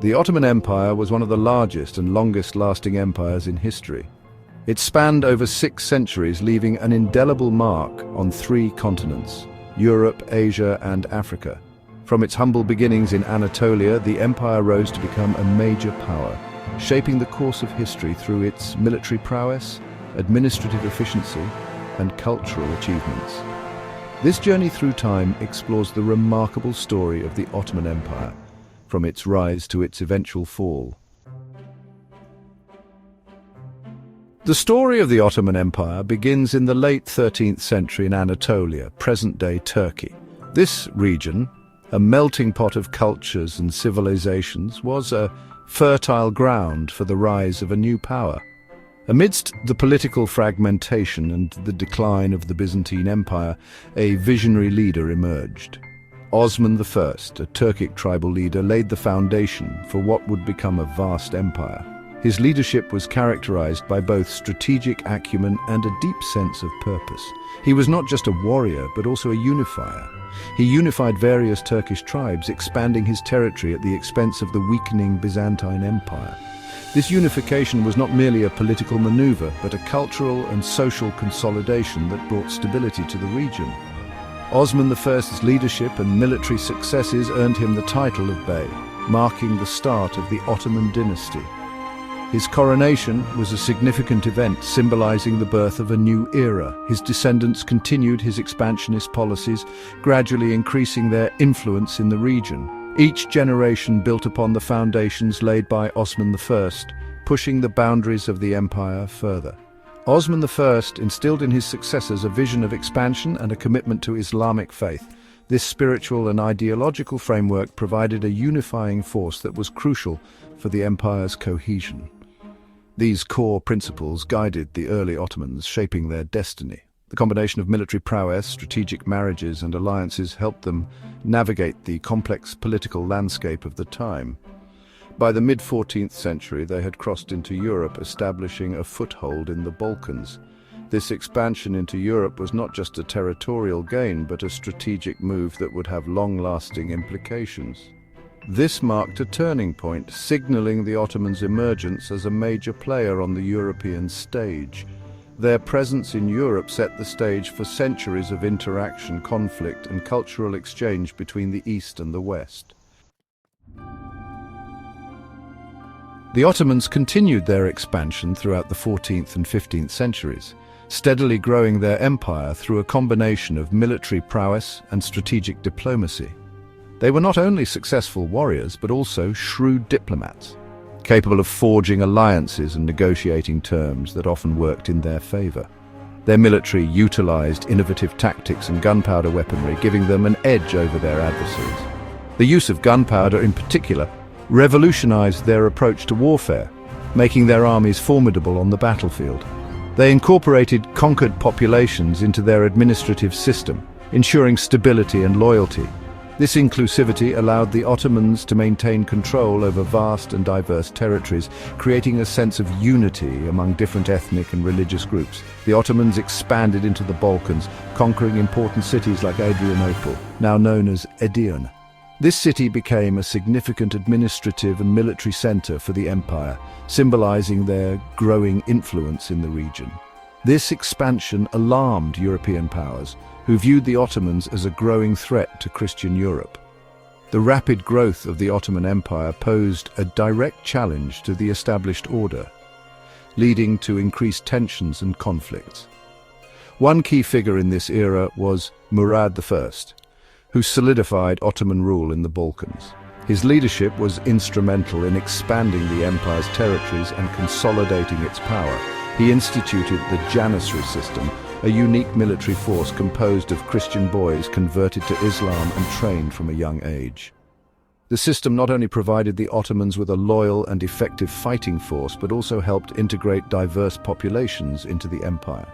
The Ottoman Empire was one of the largest and longest-lasting empires in history. It spanned over 6 centuries, leaving an indelible mark on 3 continents: Europe, Asia, and Africa. From its humble beginnings in Anatolia, the empire rose to become a major power, shaping the course of history through its military prowess, administrative efficiency, and cultural achievements. This journey through time explores the remarkable story of the Ottoman Empire, from its rise to its eventual fall. The story of the Ottoman Empire begins in the late 13th century in Anatolia, present-day Turkey. This region, a melting pot of cultures and civilizations, was a fertile ground for the rise of a new power. Amidst the political fragmentation and the decline of the Byzantine Empire, a visionary leader emerged. Osman I, a Turkic tribal leader, laid the foundation for what would become a vast empire. His leadership was characterized by both strategic acumen and a deep sense of purpose. He was not just a warrior, but also a unifier. He unified various Turkish tribes, expanding his territory at the expense of the weakening Byzantine Empire. This unification was not merely a political maneuver, but a cultural and social consolidation that brought stability to the region. Osman I's leadership and military successes earned him the title of Bey, marking the start of the Ottoman dynasty. His coronation was a significant event, symbolizing the birth of a new era. His descendants continued his expansionist policies, gradually increasing their influence in the region. Each generation built upon the foundations laid by Osman I, pushing the boundaries of the empire further. Osman I instilled in his successors a vision of expansion and a commitment to Islamic faith. This spiritual and ideological framework provided a unifying force that was crucial for the empire's cohesion. These core principles guided the early Ottomans, shaping their destiny. The combination of military prowess, strategic marriages, and alliances helped them navigate the complex political landscape of the time. By the mid-14th century, they had crossed into Europe, establishing a foothold in the Balkans. This expansion into Europe was not just a territorial gain, but a strategic move that would have long-lasting implications. This marked a turning point, signaling the Ottomans' emergence as a major player on the European stage. Their presence in Europe set the stage for centuries of interaction, conflict, and cultural exchange between the East and the West. The Ottomans continued their expansion throughout the 14th and 15th centuries, steadily growing their empire through a combination of military prowess and strategic diplomacy. They were not only successful warriors, but also shrewd diplomats, capable of forging alliances and negotiating terms that often worked in their favor. Their military utilized innovative tactics and gunpowder weaponry, giving them an edge over their adversaries. The use of gunpowder in particular revolutionized their approach to warfare, making their armies formidable on the battlefield. They incorporated conquered populations into their administrative system, ensuring stability and loyalty. This inclusivity allowed the Ottomans to maintain control over vast and diverse territories, creating a sense of unity among different ethnic and religious groups. The Ottomans expanded into the Balkans, conquering important cities like Adrianople, now known as Edirne. This city became a significant administrative and military center for the empire, symbolizing their growing influence in the region. This expansion alarmed European powers, who viewed the Ottomans as a growing threat to Christian Europe. The rapid growth of the Ottoman Empire posed a direct challenge to the established order, leading to increased tensions and conflicts. One key figure in this era was Murad I, who solidified Ottoman rule in the Balkans. His leadership was instrumental in expanding the empire's territories and consolidating its power. He instituted the Janissary system, a unique military force composed of Christian boys converted to Islam and trained from a young age. The system not only provided the Ottomans with a loyal and effective fighting force, but also helped integrate diverse populations into the empire.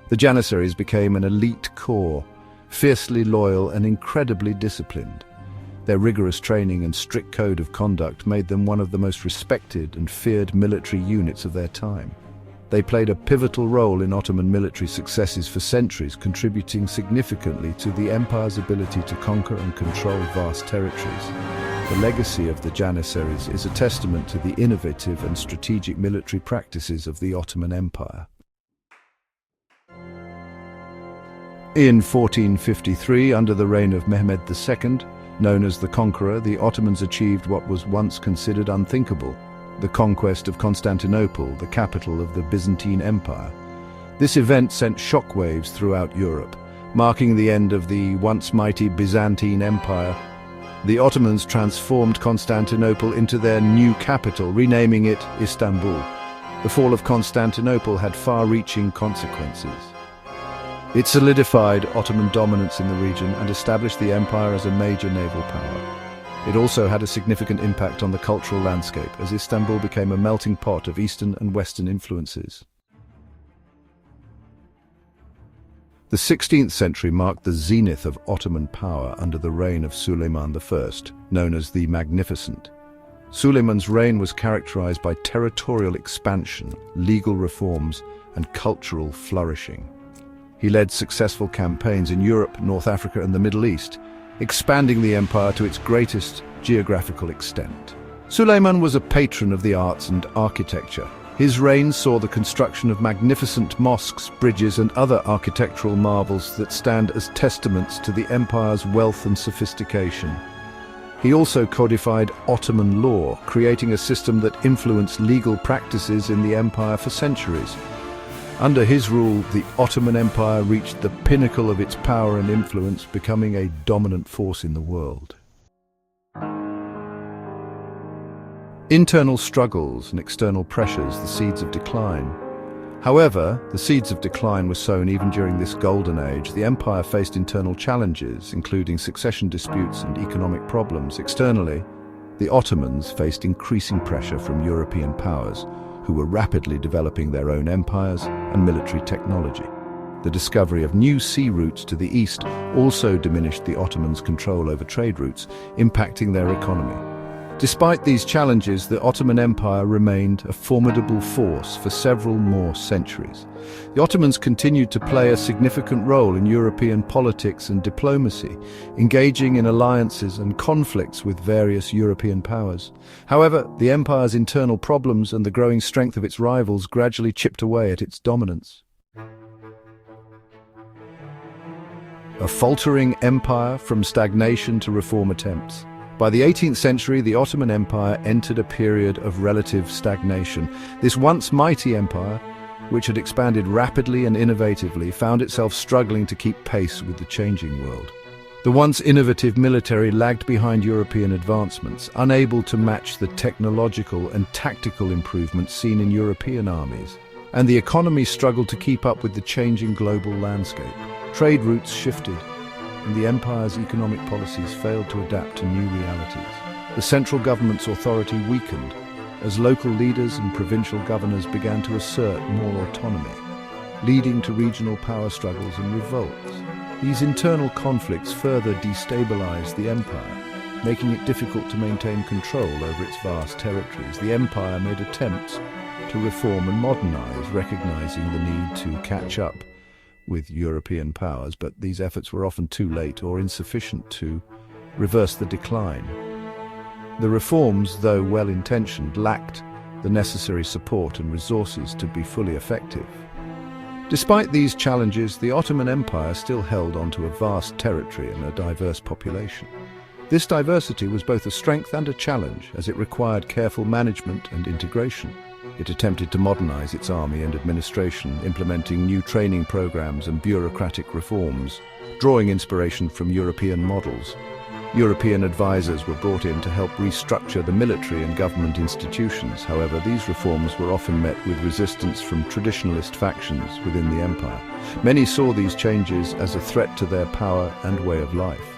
The Janissaries became an elite corps, fiercely loyal and incredibly disciplined. Their rigorous training and strict code of conduct made them one of the most respected and feared military units of their time. They played a pivotal role in Ottoman military successes for centuries, contributing significantly to the empire's ability to conquer and control vast territories. The legacy of the Janissaries is a testament to the innovative and strategic military practices of the Ottoman Empire. In 1453, under the reign of Mehmed II, known as the Conqueror, the Ottomans achieved what was once considered unthinkable: the conquest of Constantinople, the capital of the Byzantine Empire. This event sent shockwaves throughout Europe, marking the end of the once mighty Byzantine Empire. The Ottomans transformed Constantinople into their new capital, renaming it Istanbul. The fall of Constantinople had far-reaching consequences. It solidified Ottoman dominance in the region and established the empire as a major naval power. It also had a significant impact on the cultural landscape, as Istanbul became a melting pot of Eastern and Western influences. The 16th century marked the zenith of Ottoman power under the reign of Suleiman I, known as the Magnificent. Suleiman's reign was characterized by territorial expansion, legal reforms, and cultural flourishing. He led successful campaigns in Europe, North Africa, and the Middle East, expanding the empire to its greatest geographical extent. Suleiman was a patron of the arts and architecture. His reign saw the construction of magnificent mosques, bridges, and other architectural marvels that stand as testaments to the empire's wealth and sophistication. He also codified Ottoman law, creating a system that influenced legal practices in the empire for centuries. Under his rule, the Ottoman Empire reached the pinnacle of its power and influence, becoming a dominant force in the world. Internal struggles and external pressures, the seeds of decline. However, the seeds of decline were sown even during this golden age. The empire faced internal challenges, including succession disputes and economic problems. Externally, the Ottomans faced increasing pressure from European powers, who were rapidly developing their own empires and military technology. The discovery of new sea routes to the east also diminished the Ottomans' control over trade routes, impacting their economy. Despite these challenges, the Ottoman Empire remained a formidable force for several more centuries. The Ottomans continued to play a significant role in European politics and diplomacy, engaging in alliances and conflicts with various European powers. However, the empire's internal problems and the growing strength of its rivals gradually chipped away at its dominance. A faltering empire, from stagnation to reform attempts. By the 18th century, the Ottoman Empire entered a period of relative stagnation. This once mighty empire, which had expanded rapidly and innovatively, found itself struggling to keep pace with the changing world. The once innovative military lagged behind European advancements, unable to match the technological and tactical improvements seen in European armies. And the economy struggled to keep up with the changing global landscape. Trade routes shifted, and the empire's economic policies failed to adapt to new realities. The central government's authority weakened as local leaders and provincial governors began to assert more autonomy, leading to regional power struggles and revolts. These internal conflicts further destabilized the empire, making it difficult to maintain control over its vast territories. The empire made attempts to reform and modernize, recognizing the need to catch up with European powers, but these efforts were often too late or insufficient to reverse the decline. The reforms, though well-intentioned, lacked the necessary support and resources to be fully effective. Despite these challenges, the Ottoman Empire still held onto a vast territory and a diverse population. This diversity was both a strength and a challenge, as it required careful management and integration. It attempted to modernize its army and administration, implementing new training programs and bureaucratic reforms, drawing inspiration from European models. European advisors were brought in to help restructure the military and government institutions. However, these reforms were often met with resistance from traditionalist factions within the empire. Many saw these changes as a threat to their power and way of life.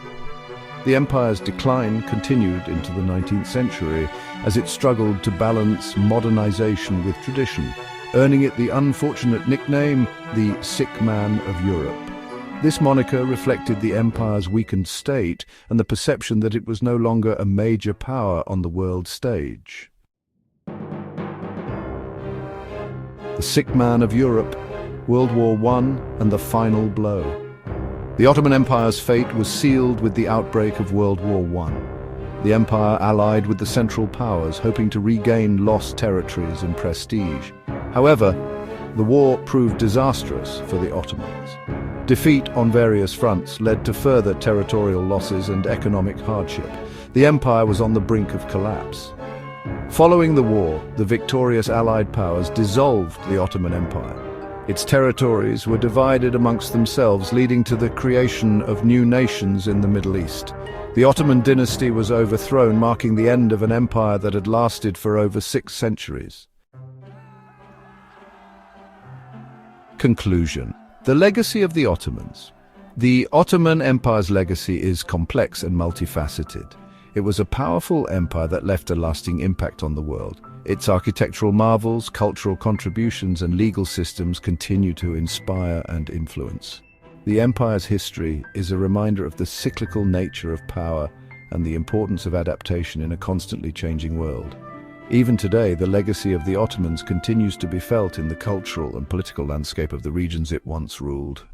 The empire's decline continued into the 19th century as it struggled to balance modernization with tradition, earning it the unfortunate nickname, the Sick Man of Europe. This moniker reflected the empire's weakened state and the perception that it was no longer a major power on the world stage. The Sick Man of Europe, World War I and the final blow. The Ottoman Empire's fate was sealed with the outbreak of World War I. The empire allied with the Central Powers, hoping to regain lost territories and prestige. However, the war proved disastrous for the Ottomans. Defeat on various fronts led to further territorial losses and economic hardship. The empire was on the brink of collapse. Following the war, the victorious Allied powers dissolved the Ottoman Empire. Its territories were divided amongst themselves, leading to the creation of new nations in the Middle East. The Ottoman dynasty was overthrown, marking the end of an empire that had lasted for over 6 centuries. Conclusion. The legacy of the Ottomans. The Ottoman Empire's legacy is complex and multifaceted. It was a powerful empire that left a lasting impact on the world. Its architectural marvels, cultural contributions, and legal systems continue to inspire and influence. The empire's history is a reminder of the cyclical nature of power and the importance of adaptation in a constantly changing world. Even today, the legacy of the Ottomans continues to be felt in the cultural and political landscape of the regions it once ruled.